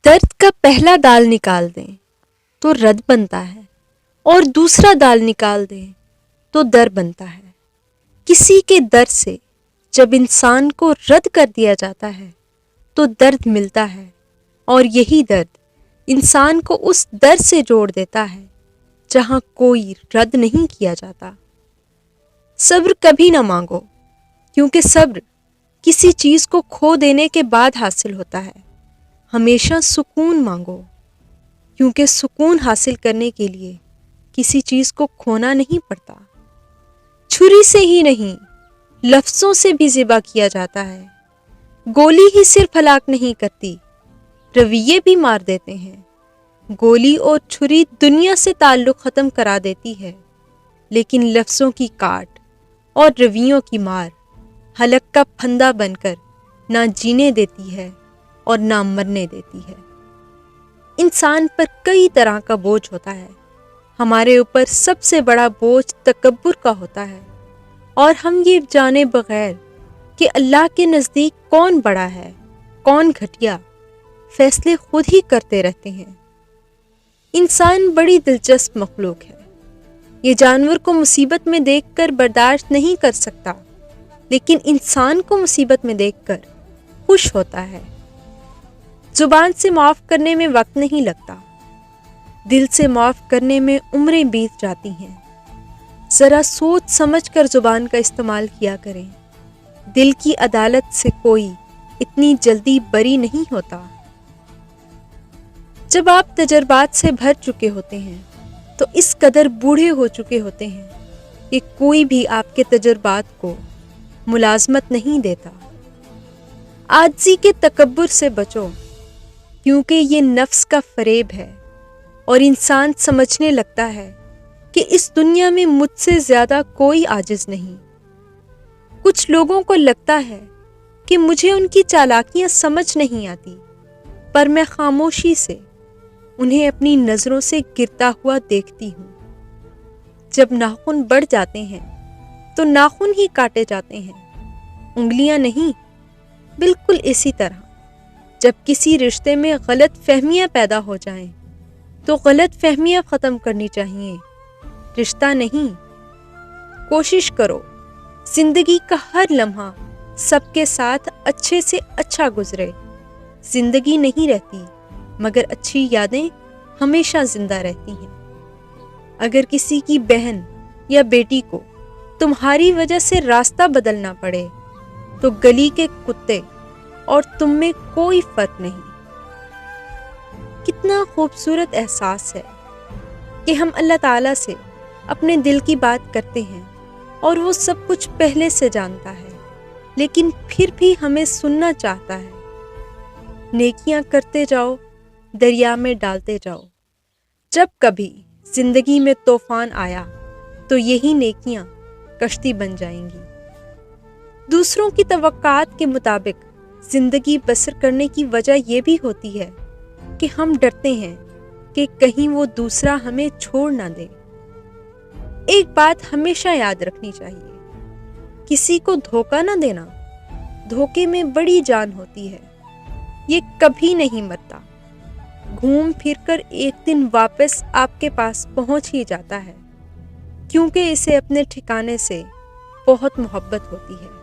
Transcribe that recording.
درد کا پہلا دال نکال دیں تو رد بنتا ہے اور دوسرا دال نکال دیں تو در بنتا ہے۔ کسی کے در سے جب انسان کو رد کر دیا جاتا ہے تو درد ملتا ہے، اور یہی درد انسان کو اس در سے جوڑ دیتا ہے جہاں کوئی رد نہیں کیا جاتا۔ صبر کبھی نہ مانگو، کیونکہ صبر کسی چیز کو کھو دینے کے بعد حاصل ہوتا ہے۔ ہمیشہ سکون مانگو، کیونکہ سکون حاصل کرنے کے لیے کسی چیز کو کھونا نہیں پڑتا۔ چھری سے ہی نہیں، لفظوں سے بھی ذبح کیا جاتا ہے۔ گولی ہی صرف ہلاک نہیں کرتی، رویے بھی مار دیتے ہیں۔ گولی اور چھری دنیا سے تعلق ختم کرا دیتی ہے، لیکن لفظوں کی کاٹ اور رویوں کی مار حلق کا پھندا بن کر نہ جینے دیتی ہے اور نہ مرنے دیتی ہے۔ انسان پر کئی طرح کا بوجھ ہوتا ہے۔ ہمارے اوپر سب سے بڑا بوجھ تکبر کا ہوتا ہے، اور ہم یہ جانے بغیر کہ اللہ کے نزدیک کون بڑا ہے کون گھٹیا، فیصلے خود ہی کرتے رہتے ہیں۔ انسان بڑی دلچسپ مخلوق ہے۔ یہ جانور کو مصیبت میں دیکھ کر برداشت نہیں کر سکتا، لیکن انسان کو مصیبت میں دیکھ کر خوش ہوتا ہے۔ زبان سے معاف کرنے میں وقت نہیں لگتا، دل سے معاف کرنے میں عمریں بیت جاتی ہیں۔ ذرا سوچ سمجھ کر زبان کا استعمال کیا کریں۔ دل کی عدالت سے کوئی اتنی جلدی بری نہیں ہوتا۔ جب آپ تجربات سے بھر چکے ہوتے ہیں تو اس قدر بوڑھے ہو چکے ہوتے ہیں کہ کوئی بھی آپ کے تجربات کو ملازمت نہیں دیتا۔ عاجزی کے تکبر سے بچو، کیونکہ یہ نفس کا فریب ہے، اور انسان سمجھنے لگتا ہے کہ اس دنیا میں مجھ سے زیادہ کوئی عاجز نہیں۔ کچھ لوگوں کو لگتا ہے کہ مجھے ان کی چالاکیاں سمجھ نہیں آتی، پر میں خاموشی سے انہیں اپنی نظروں سے گرتا ہوا دیکھتی ہوں۔ جب ناخن بڑھ جاتے ہیں تو ناخن ہی کاٹے جاتے ہیں، انگلیاں نہیں۔ بالکل اسی طرح جب کسی رشتے میں غلط فہمیاں پیدا ہو جائیں تو غلط فہمیاں ختم کرنی چاہیے، رشتہ نہیں۔ کوشش کرو زندگی کا ہر لمحہ سب کے ساتھ اچھے سے اچھا گزرے۔ زندگی نہیں رہتی، مگر اچھی یادیں ہمیشہ زندہ رہتی ہیں۔ اگر کسی کی بہن یا بیٹی کو تمہاری وجہ سے راستہ بدلنا پڑے تو گلی کے کتے اور تم میں کوئی فرق نہیں۔ کتنا خوبصورت احساس ہے کہ ہم اللہ تعالیٰ سے اپنے دل کی بات کرتے ہیں، اور وہ سب کچھ پہلے سے جانتا ہے، لیکن پھر بھی ہمیں سننا چاہتا ہے۔ نیکیاں کرتے جاؤ، دریا میں ڈالتے جاؤ۔ جب کبھی زندگی میں طوفان آیا تو یہی نیکیاں کشتی بن جائیں گی۔ دوسروں کی توقعات کے مطابق زندگی بسر کرنے کی وجہ یہ بھی ہوتی ہے کہ ہم ڈرتے ہیں کہ کہیں وہ دوسرا ہمیں چھوڑ نہ دے۔ ایک بات ہمیشہ یاد رکھنی چاہیے، کسی کو دھوکہ نہ دینا۔ دھوکے میں بڑی جان ہوتی ہے، یہ کبھی نہیں مرتا، گھوم پھر کر ایک دن واپس آپ کے پاس پہنچ ہی جاتا ہے، کیونکہ اسے اپنے ٹھکانے سے بہت محبت ہوتی ہے۔